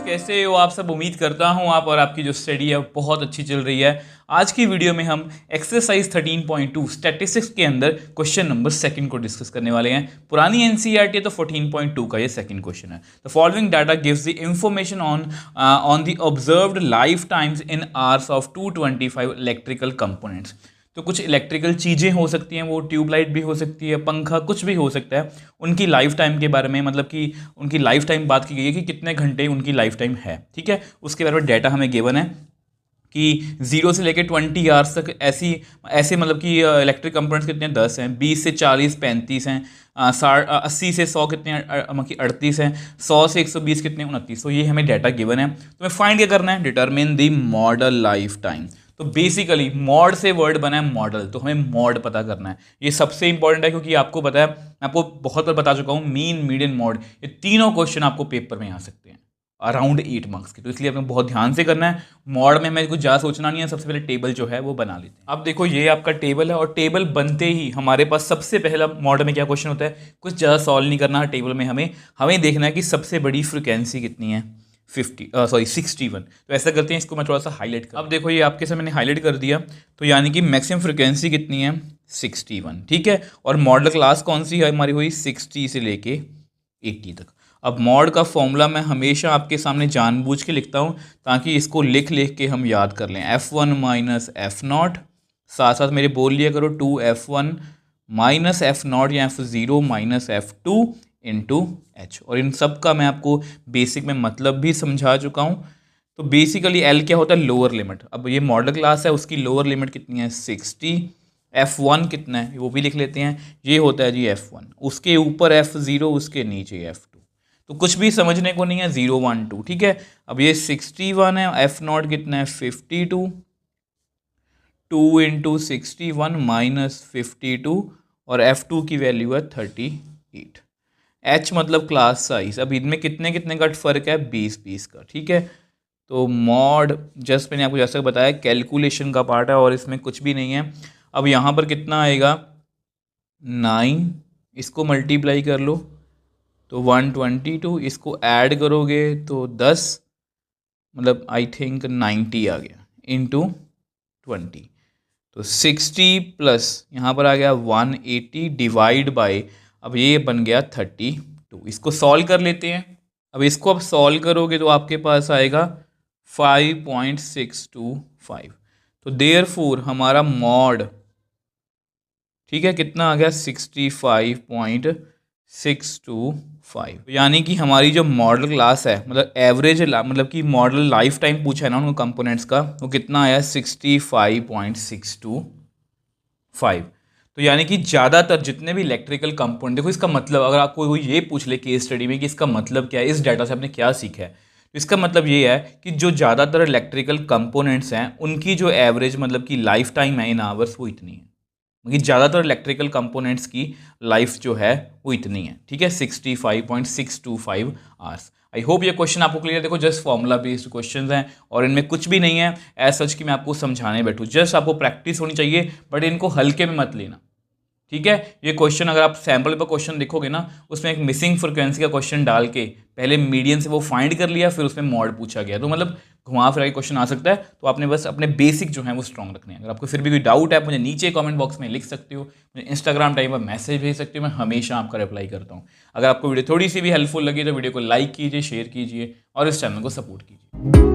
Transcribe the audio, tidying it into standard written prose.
कैसे हो आप सब। उम्मीद करता हूँ आप और आपकी जो स्टडी है बहुत अच्छी चल रही है। आज की वीडियो में हम एक्सरसाइज 13.2 स्टैटिस्टिक्स के अंदर क्वेश्चन नंबर सेकंड को डिस्कस करने वाले हैं। पुरानी एनसीईआरटी है तो 14.2 का ये सेकंड क्वेश्चन है। The following data gives the information on the observed life times in hours of 225 electrical components. तो कुछ इलेक्ट्रिकल चीज़ें हो सकती हैं, वो ट्यूबलाइट भी हो सकती है, पंखा, कुछ भी हो सकता है। उनकी लाइफ टाइम के बारे में, मतलब कि उनकी लाइफ टाइम बात की गई है कि कितने घंटे उनकी लाइफ टाइम है। ठीक है, उसके बारे में डाटा हमें गिवन है कि 0 से लेकर 20 आवर्स तक ऐसे मतलब कि इलेक्ट्रिक कंपोनेंट्स कितने हैं, 10 हैं। 20 से 40 35 हैं। 80 से 100 कितने हैं, मतलब कि 38 हैं। 100 से 120 कितने हैं, 29। तो ये हमें डाटा गिवन है। तो हमें फाइंड क्या करना है, determine the model life time. तो बेसिकली मॉड से वर्ड बना है मॉडल, तो हमें मॉड पता करना है। ये सबसे इंपॉर्टेंट है क्योंकि आपको पता है, मैं आपको बहुत बार बता चुका हूँ, मीन मीडियन मॉड, ये तीनों क्वेश्चन आपको पेपर में आ सकते हैं अराउंड 8 मार्क्स के। तो इसलिए आपको बहुत ध्यान से करना है। मॉड में हमें कुछ ज़्यादा सोचना नहीं है। सबसे पहले टेबल जो है वो बना लेते हैं। अब देखो ये आपका टेबल है और टेबल बनते ही हमारे पास सबसे पहला मॉड में क्या क्वेश्चन होता है, कुछ ज़्यादा सॉल्व नहीं करना है। टेबल में हमें देखना है कि सबसे बड़ी फ्रिक्वेंसी कितनी है, 61। तो ऐसा करते हैं, इसको मैं थोड़ा सा हाईलाइट कर। अब देखो ये आपके सामने मैंने हाईलाइट कर दिया। तो यानी कि मैक्सिमम फ्रिक्वेंसी कितनी है, 61। ठीक है, और मॉडल क्लास कौन सी है हमारी, हुई 60 से लेके 80 तक। अब मॉड का फॉर्मूला मैं हमेशा आपके सामने जानबूझ के लिखता हूँ ताकि इसको लिख के हम याद कर लें। F1 माइनस F0, साथ साथ मेरे बोल लिया करो 2F1 माइनस F0 या F0 minus F2 into H. और इन सब का मैं आपको बेसिक में मतलब भी समझा चुका हूँ। तो बेसिकली एल क्या होता है, लोअर लिमिट। अब ये मॉडल क्लास है, उसकी लोअर लिमिट कितनी है, 60। F1 कितना है वो भी लिख लेते हैं, ये होता है जी F1। उसके ऊपर F0, उसके नीचे F2। तो कुछ भी समझने को नहीं है, 0 1 2। ठीक है, अब ये 61 है, F0 कितना है 52, 2 इंटू 61 माइनस 52, और F2 की वैल्यू है 38। H मतलब क्लास साइज। अब इनमें कितने कितने का फर्क है, 20 का। ठीक है, तो मॉड जस्ट मैंने आपको जैसा बताया कैलकुलेशन का पार्ट है और इसमें कुछ भी नहीं है। अब यहाँ पर कितना आएगा, 9, इसको मल्टीप्लाई कर लो तो 122, इसको ऐड करोगे तो 10, मतलब आई थिंक 90 आ गया, इंटू 20। तो 60 प्लस यहाँ पर आ गया 180 डिवाइड बाय, अब ये बन गया 32। इसको सॉल्व कर लेते हैं। अब इसको आप सॉल्व करोगे तो आपके पास आएगा 5.625। तो देयरफॉर हमारा मॉड, ठीक है, कितना आ गया, 65.625। यानी कि हमारी जो मॉडल क्लास है, मतलब एवरेज, मतलब कि मॉडल लाइफ टाइम पूछा है ना उन कंपोनेंट्स का, वो कितना आया, 65.625। तो यानी कि ज़्यादातर जितने भी इलेक्ट्रिकल कंपोनेंट, देखो इसका मतलब, अगर आपको कोई ये पूछ ले केस स्टडी में कि इसका मतलब क्या है, इस डाटा से आपने क्या सीखा है, तो इसका मतलब ये है कि जो ज़्यादातर इलेक्ट्रिकल कंपोनेंट्स हैं उनकी जो एवरेज मतलब कि लाइफ टाइम है इन आवर्स, वो इतनी है। मतलब ज़्यादातर इलेक्ट्रिकल कंपोनेंट्स की लाइफ जो है वो इतनी है। ठीक है, 65.625 आवर्स। आई होप ये क्वेश्चन आपको क्लियर। देखो जस्ट फॉर्मूला बेस्ड क्वेश्चंस हैं और इनमें कुछ भी नहीं है एज सच कि मैं आपको समझाने बैठूँ। जस्ट आपको प्रैक्टिस होनी चाहिए, बट इनको हल्के में मत लेना। ठीक है, ये क्वेश्चन अगर आप सैम्पल पर क्वेश्चन देखोगे ना, उसमें एक मिसिंग फ्रिक्वेंसी का क्वेश्चन डाल के पहले मीडियन से वो फाइंड कर लिया, फिर उसमें मॉड पूछा गया। तो मतलब घुमा फिरा के क्वेश्चन आ सकता है। तो आपने बस अपने बेसिक जो है वो स्ट्रॉन्ग रखने हैं। अगर आपको फिर भी कोई डाउट है, मुझे नीचे कमेंट बॉक्स में लिख सकते हो, मुझे इंस्टाग्राम टाइम पर मैसेज भेज सकते हो, मैं हमेशा आपका रिप्लाई करता हूँ। अगर आपको वीडियो थोड़ी सी भी हेल्पफुल लगी तो वीडियो को लाइक कीजिए, शेयर कीजिए और इस चैनल को सपोर्ट कीजिए।